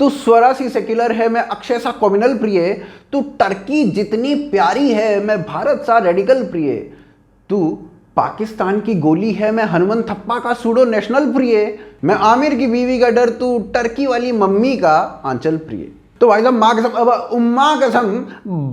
तू स्वरासी सेक्युलर है, मैं अक्षय सा कॉम्युनल प्रिय। तू टर्की जितनी प्यारी है, मैं भारत सा रेडिकल प्रिय। तू पाकिस्तान की गोली है, मैं हनुमान थप्पा का सूडो नेशनल प्रिय। मैं आमिर की बीवी का डर, तू टर्की वाली मम्मी का आंचल प्रिय। तो भाई साहब माँ कसम, अब उम्मा कसम,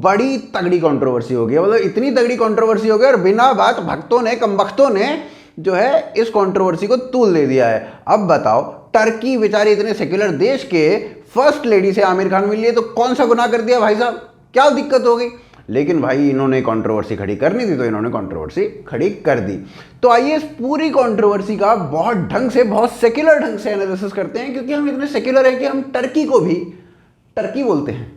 बड़ी तगड़ी कंट्रोवर्सी हो गई, मतलब इतनी तगड़ी कंट्रोवर्सी हो गई और बिना बात भक्तों ने, कमबख्तों ने जो है इस कंट्रोवर्सी को तूल दे दिया है। अब बताओ, टर्की बेचारे इतने सेक्युलर देश के फर्स्ट लेडी से आमिर खान मिली है, तो कौन सा गुनाह कर दिया भाई साहब, क्या दिक्कत हो गई? लेकिन भाई इन्होंने कंट्रोवर्सी खड़ी करनी थी तो इन्होंने कंट्रोवर्सी खड़ी कर दी। तो आइए इस पूरी कंट्रोवर्सी का बहुत ढंग से, बहुत सेक्युलर ढंग से एनालिसिस करते हैं, क्योंकि हम इतने सेक्युलर हैं कि हम टर्की को भी टर्की बोलते हैं।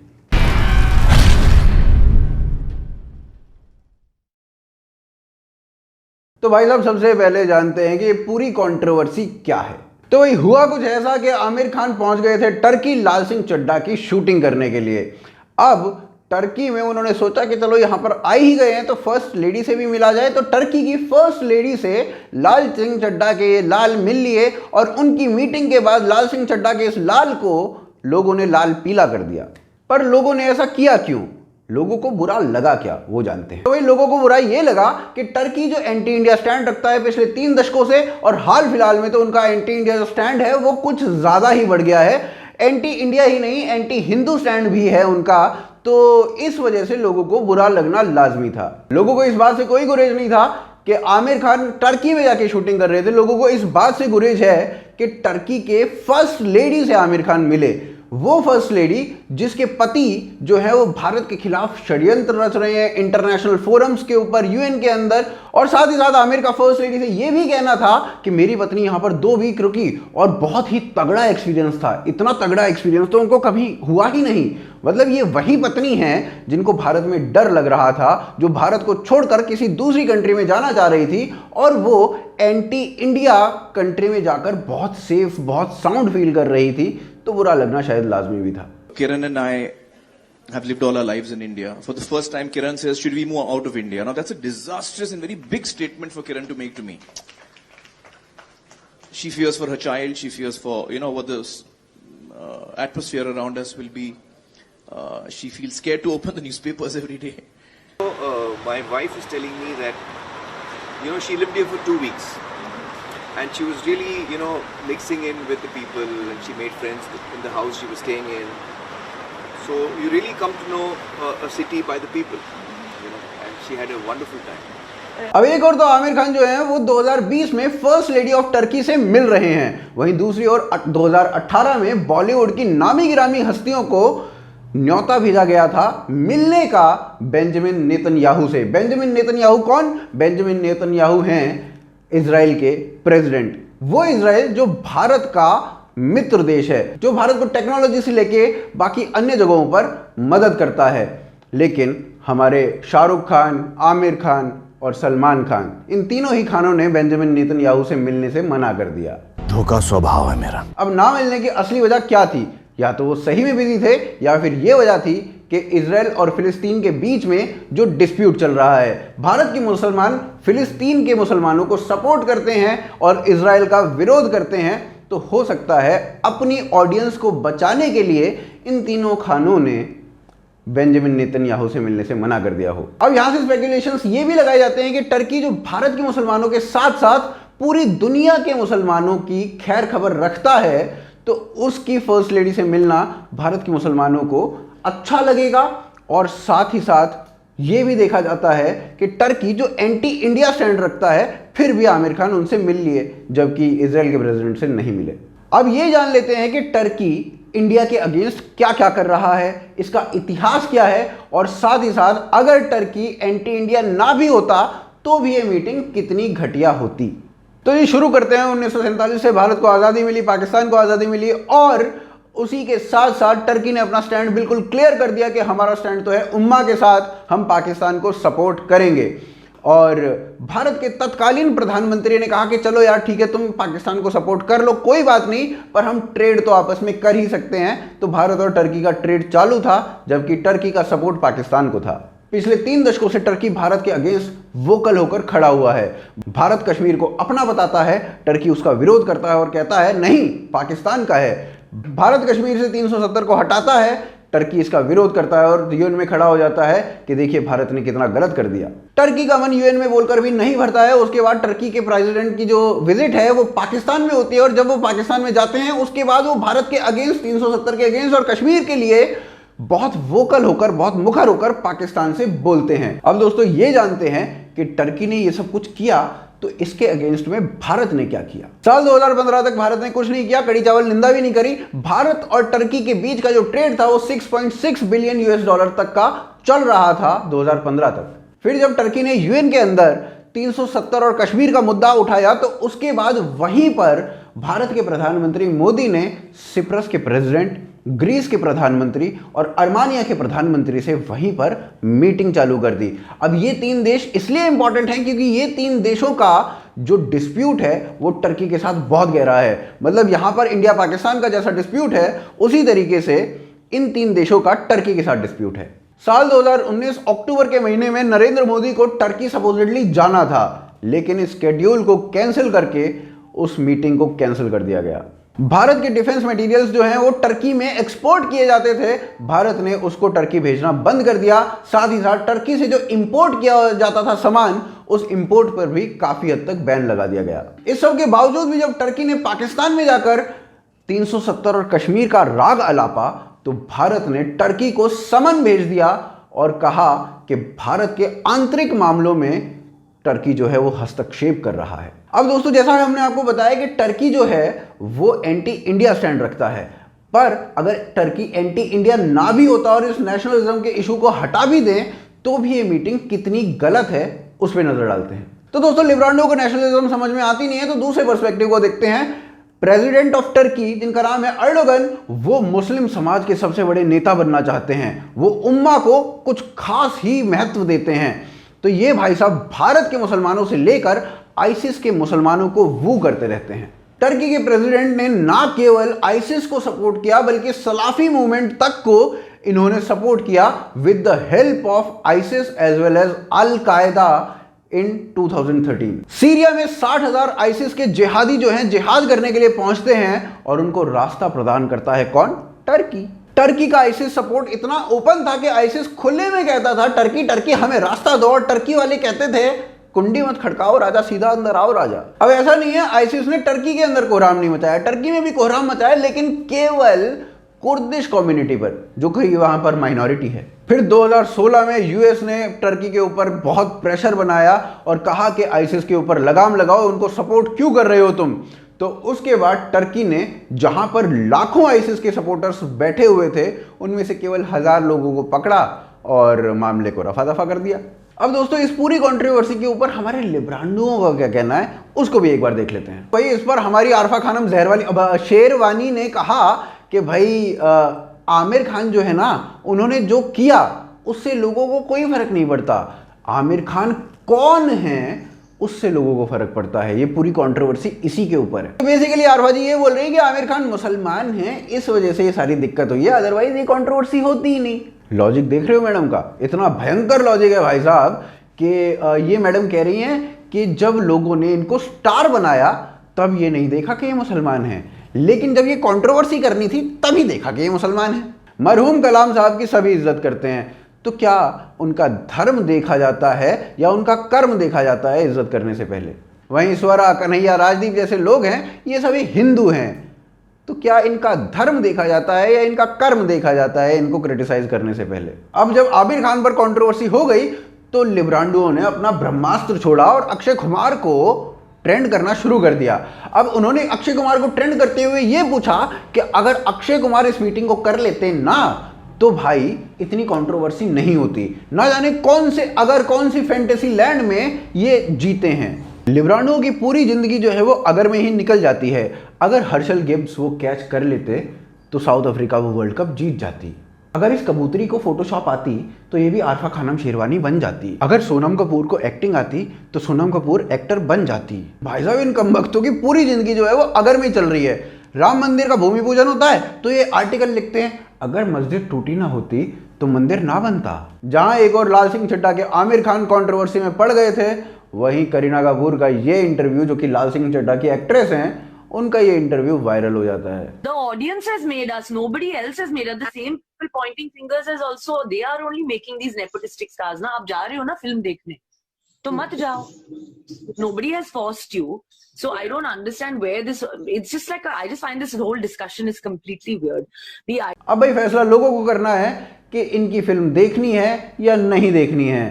तो भाई साहब सबसे पहले जानते हैं कि ये पूरी कंट्रोवर्सी क्या है। तो भाई हुआ कुछ ऐसा कि आमिर खान पहुंच गए थे टर्की लाल सिंह चड्ढा की शूटिंग करने के लिए। अब टर्की में उन्होंने सोचा कि चलो यहां पर आ ही गए हैं तो फर्स्ट लेडी से भी मिला जाए। तो टर्की की फर्स्ट लेडी से लाल सिंह चड्ढा के लाल मिल लिए और उनकी मीटिंग के बाद लाल सिंह चड्ढा के इस लाल को लोगों ने लाल पीला कर दिया। पर लोगों ने ऐसा किया क्यों, लोगों को बुरा लगा क्या, वो जानते हैं। तो भाई लोगों को बुरा ये लगा कि टर्की जो एंटी इंडिया स्टैंड रखता है पिछले 3 दशकों से, और हाल फिलहाल में तो उनका एंटी इंडिया जो स्टैंड है वो कुछ ज्यादा ही बढ़ गया है। एंटी इंडिया ही नहीं, एंटी हिंदू स्टैंड भी है उनका। तो इस वजह से लोगों को बुरा लगना लाजमी था। लोगों को इस बात से कोई गुरेज नहीं था कि आमिर खान टर्की में जाके शूटिंग कर रहे थे। लोगों को इस बात से गुरेज है कि टर्की के फर्स्ट लेडी से आमिर खान मिले, वो फर्स्ट लेडी जिसके पति जो है वो भारत के खिलाफ षड्यंत्र रच रहे हैं इंटरनेशनल फोरम्स के ऊपर, यूएन के अंदर। और साथ ही साथ आमिर का फर्स्ट लेडी से ये भी कहना था कि मेरी पत्नी यहां पर 2 वीक रुकी और बहुत ही तगड़ा एक्सपीरियंस था। इतना तगड़ा एक्सपीरियंस तो उनको कभी हुआ ही नहीं। मतलब ये वही पत्नी है जिनको भारत में डर लग रहा था, जो भारत को छोड़कर किसी दूसरी कंट्री में जाना चाह रही थी, और वो एंटी इंडिया कंट्री में जाकर बहुत सेफ, बहुत साउंड फील कर रही थी। तो बुरा लगना शायद लाजमी भी था। Kiran and I have lived all our lives in India. For the first time, Kiran says, should we move out of India? Now that's a disastrous and very big statement for Kiran to make to me. She fears for her child. She fears for, what the atmosphere around us will be. She feels scared to open the newspapers every day. So, my wife is telling me that, she lived here for 2 weeks. And she was really, mixing in with the people, and she made friends in the house she was staying in. So you really come to know a city by the people, and she had a wonderful time. अब एक और तो आमिर खान जो है वो 2020 में first lady of Turkey से मिल रहे हैं। वहीं दूसरी ओर 2018 में बॉलीवुड की नामी गिरामी हस्तियों को न्योता भेजा गया था मिलने का बेंजामिन नेतन्याहू से। बेंजामिन नेतन्याहू कौन? बेंजामिन नेतन्याहू हैं इजराइल के प्रेसिडेंट। वो इजराइल जो भारत का मित्र देश है, जो भारत को टेक्नोलॉजी से लेके बाकी अन्य जगहों पर मदद करता है। लेकिन हमारे शाहरुख खान, आमिर खान और सलमान खान, इन तीनों ही खानों ने बेंजामिन नेतन्याहू से मिलने से मना कर दिया। धोखा स्वभाव है मेरा। अब ना मिलने की असली वजह क्या थी? या तो वो सही में बिजी थे, या फिर ये वजह थी कि इजराइल और फिलिस्तीन के बीच में जो डिस्प्यूट चल रहा है। भारत के मुसलमान फिलिस्तीन के मुसलमानों को सपोर्ट करते हैं और इजराइल का विरोध करते हैं। तो हो सकता है अपनी ऑडियंस को बचाने के लिए इन तीनों खानों ने बेंजामिन नेतन्याहू से मिलने से मना कर दिया हो। अब यहां से स्पेकुलेशंस ये भी लगाए जाते हैं कि टर्की जो भारत के मुसलमानों के साथ साथ पूरी दुनिया के मुसलमानों की खैर खबर रखता है, तो उसकी फर्स्ट लेडी से मिलना भारत के मुसलमानों को अच्छा लगेगा। और साथ ही साथ ये भी देखा जाता है कि टर्की जो एंटी इंडिया स्टैंड रखता है, फिर भी आमिर खान उनसे मिल लिए, जबकि इजराइल के प्रेसिडेंट से नहीं मिले। अब ये जान लेते हैं कि टर्की इंडिया के अगेंस्ट क्या क्या कर रहा है, इसका इतिहास क्या है, और साथ ही साथ अगर टर्की एंटी इंडिया ना भी होता तो भी ये मीटिंग कितनी घटिया होती। तो ये शुरू करते हैं 1947 से भारत को आज़ादी मिली, पाकिस्तान को आज़ादी मिली, और उसी के साथ साथ टर्की ने अपना स्टैंड बिल्कुल क्लियर कर दिया कि हमारा स्टैंड तो है उम्मा के साथ, हम पाकिस्तान को सपोर्ट करेंगे। और भारत के तत्कालीन प्रधानमंत्री ने कहा कि चलो यार ठीक है, तुम पाकिस्तान को सपोर्ट कर लो, कोई बात नहीं, पर हम ट्रेड तो आपस में कर ही सकते हैं। तो भारत और टर्की का ट्रेड चालू था, जबकि टर्की का सपोर्ट पाकिस्तान को था। पिछले 3 दशकों से टर्की भारत के अगेंस्ट वोकल होकर खड़ा हुआ है। भारत कश्मीर को अपना बताता है, टर्की उसका विरोध करता है और कहता है नहीं, पाकिस्तान का है। भारत कश्मीर से 370 को हटाता है, टर्की इसका विरोध करता है और यूएन में खड़ा हो जाता है कि देखिए भारत ने कितना गलत कर दिया। टर्की का मन यूएन में बोलकर भी नहीं भरता है। उसके बाद टर्की के प्रेसिडेंट की जो विजिट है वो पाकिस्तान में होती है और जब वो पाकिस्तान में जाते हैं उसके बाद वो भारत के अगेंस्ट, 370 के अगेंस्ट और कश्मीर के लिए बहुत वोकल होकर, बहुत मुखर होकर पाकिस्तान से बोलते हैं। अब दोस्तों ये जानते हैं कि टर्की ने ये सब कुछ किया तो इसके अगेंस्ट में भारत ने क्या किया। साल 2015 तक भारत ने कुछ नहीं किया, कड़ी चावल निंदा भी नहीं करी। भारत और टर्की के बीच का जो ट्रेड था वो 6.6 बिलियन यूएस डॉलर तक का चल रहा था 2015 तक। फिर जब टर्की ने यूएन के अंदर 370 और कश्मीर का मुद्दा उठाया तो उसके बाद वहीं पर भारत के प्रधानमंत्री मोदी ने सिप्रस के प्रेसिडेंट, ग्रीस के प्रधानमंत्री और अर्मानिया के प्रधानमंत्री से वहीं पर मीटिंग चालू कर दी। अब ये तीन देश इसलिए इंपॉर्टेंट हैं क्योंकि ये तीन देशों का जो डिस्प्यूट है वो टर्की के साथ बहुत गहरा है। मतलब यहां पर इंडिया पाकिस्तान का जैसा डिस्प्यूट है उसी तरीके से इन तीन देशों का टर्की के साथ डिस्प्यूट है। साल 2019 अक्टूबर के महीने में नरेंद्र मोदी को टर्की सपोजिटली जाना था, लेकिन इस शेड्यूल को कैंसिल करके उस मीटिंग को कैंसिल कर दिया गया। भारत के डिफेंस मटेरियल्स जो हैं वो टर्की में एक्सपोर्ट किए जाते थे, भारत ने उसको टर्की भेजना बंद कर दिया। साथ ही साथ टर्की से जो इंपोर्ट किया जाता था सामान, उस इंपोर्ट पर भी काफी हद तक बैन लगा दिया गया। इस सब के बावजूद भी जब टर्की ने पाकिस्तान में जाकर 370 और कश्मीर का राग अलापा तो भारत ने टर्की को समन भेज दिया और कहा कि भारत के आंतरिक मामलों में टर्की जो है वो हस्तक्षेप कर रहा है। अब दोस्तों जैसा हमने आपको बताया कि टर्की जो है वो एंटी इंडिया स्टैंड रखता है, पर अगर टर्की एंटी इंडिया ना भी होता और इस नेशनलिज्म के इशू को हटा भी दें तो भी ये मीटिंग कितनी गलत है उस पर नजर डालते हैं। तो दोस्तों लिब्रांडो को नेशनलिज्म समझ में आती नहीं है तो दूसरे पर्सपेक्टिव को देखते हैं। प्रेसिडेंट ऑफ टर्की जिनका नाम है अर्डोगन, वो मुस्लिम समाज के सबसे बड़े नेता बनना चाहते हैं, वो उम्मा को कुछ खास ही महत्व देते हैं। तो ये भाई साहब भारत के मुसलमानों से लेकर आईसिस के मुसलमानों को वू करते रहते हैं। टर्की के प्रेसिडेंट ने ना केवल आईसिस को सपोर्ट किया बल्कि सलाफी मूवमेंट तक को इन्होंने सपोर्ट किया with the help of ISIS as well as al Qaeda in 2013। Syria में 60,000 आईसिस के जिहादी जो हैं जिहाद करने के लिए पहुंचते हैं और उनको रास्ता प्रदान करता है कौन? टर्की। टर्की का आईसिस सपोर्ट इतना ओपन था कि आईसिस खुले में कहता था टर्की टर्की हमें रास्ता दो, और टर्की वाले कहते थे कुंडी मत खड़काओ राजा, सीधा अंदर आओ राजा। अब ऐसा नहीं है आईसिस ने टर्की के अंदर कोहराम नहीं मचाया, टर्की में भी कोहराम मचाया, लेकिन केवल कुर्दिश कम्युनिटी पर जो कि वहां पर माइनॉरिटी है। फिर 2016 में यूएस ने टर्की के ऊपर बहुत प्रेशर बनाया और कहा कि आईसिस के ऊपर लगाम लगाओ, उनको सपोर्ट क्यों कर रहे हो तुम। तो उसके बाद टर्की ने जहां पर लाखों आईसिस के सपोर्टर्स बैठे हुए थे उनमें से केवल 1000 लोगों को पकड़ा और मामले को रफा दफा कर दिया। अब दोस्तों इस पूरी कंट्रोवर्सी के ऊपर हमारे लिब्रांडुओं का क्या कहना है उसको भी एक बार देख लेते हैं। भाई इस पर हमारी आरफा खानम शेरवानी ने कहा कि भाई आमिर खान जो है ना उन्होंने जो किया उससे लोगों को कोई फर्क नहीं पड़ता, आमिर खान कौन है उससे लोगों को फर्क पड़ता है। ये पूरी कंट्रोवर्सी इसी के ऊपर है। तो बेसिकली आरफा जी ये बोल रही है कि आमिर खान मुसलमान हैं, इस वजह से ये सारी दिक्कत हुई है, अदरवाइज ये कंट्रोवर्सी होती ही नहीं। लॉजिक देख रहे हो मैडम का, इतना भयंकर लॉजिक है भाई साहब कि ये मैडम कह रही हैं कि जब लोगों ने इनको स्टार बनाया तब ये नहीं देखा कि ये मुसलमान हैं, लेकिन जब ये कंट्रोवर्सी करनी थी तभी देखा कि ये मुसलमान हैं। मरहूम कलाम साहब की सभी इज्जत करते हैं, तो क्या उनका धर्म देखा जाता है या उनका कर्म देखा जाता है इज्जत करने से पहले? वहीं स्वरा, कन्हैया, राजदीप जैसे लोग हैं ये सभी हिंदू हैं, तो क्या इनका धर्म देखा जाता है या इनका कर्म देखा जाता है इनको क्रिटिसाइज करने से पहले? अब जब आमिर खान पर कंट्रोवर्सी हो गई तो लिब्रांडुओं ने अपना ब्रह्मास्त्र छोड़ा और अक्षय कुमार को ट्रेंड करना शुरू कर दिया। अब उन्होंने अक्षय कुमार को ट्रेंड करते हुए यह पूछा कि अगर अक्षय कुमार इस मीटिंग को कर लेते ना तो भाई इतनी कंट्रोवर्सी नहीं होती। ना जाने कौन सी फैंटेसी लैंड में ये जीते हैं। लिब्रांडो की पूरी जिंदगी जो है वो अगर में ही निकल जाती है। अगर हर्षल गिब्स वो कैच कर लेते तो साउथ अफ्रीका वो वर्ल्ड कप जीत जाती। अगर इस कबूतरी को फोटोशॉप आती तो ये भी आरफा खानम शेरवानी बन जाती। अगर सोनम कपूर को एक्टिंग आती तो सोनम कपूर एक्टर बन जाती। भाई साहब इन कमबख्तों की पूरी जिंदगी जो है वो अगर में चल रही है। राम मंदिर का भूमि पूजन होता है तो ये आर्टिकल लिखते हैं अगर मस्जिद टूटी ना होती तो मंदिर ना बनता। जहां एक और लाल सिंह चड्ढा के आमिर खान कंट्रोवर्सी में पड़ गए थे, वहीं करीना कपूर का ये इंटरव्यू जो कि लाल सिंह चड्ढा की एक्ट्रेस हैं उनका ये इंटरव्यू वायरल हो जाता है। The audience has made us. Nobody else has made us. The same people pointing fingers as also they are only making these nepotistic stars. ना आप जा रहे हो ना फिल्म देखने, तो मत जाओ. Nobody has forced you. So I don't understand where this. It's just like I just find this whole discussion is completely weird. अब भाई फैसला लोगों को करना है कि इनकी फिल्म देखनी है या नहीं देखनी है।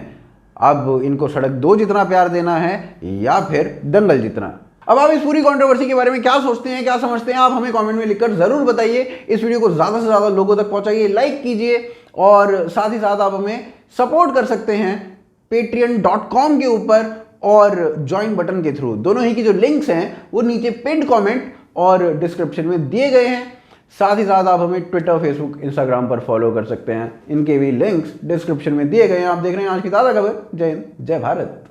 अब इनको सड़क 2 जितना प्यार देना है या फिर दंगल जितना। अब आप इस पूरी कंट्रोवर्सी के बारे में क्या सोचते हैं, क्या समझते हैं, आप हमें कमेंट में लिखकर जरूर बताइए। इस वीडियो को ज़्यादा से ज़्यादा लोगों तक पहुंचाइए, लाइक कीजिए और साथ ही साथ आप हमें सपोर्ट कर सकते हैं patreon.com के ऊपर और ज्वाइन बटन के थ्रू। दोनों ही की जो लिंक्स हैं वो नीचे पिन कमेंट और डिस्क्रिप्शन में दिए गए हैं। साथ ही साथ आप हमें ट्विटर, फेसबुक, इंस्टाग्राम पर फॉलो कर सकते हैं। इनके भी लिंक्स डिस्क्रिप्शन में दिए गए हैं। आप देख रहे हैं आज की ताज़ा खबर। जय हिंद, जय भारत।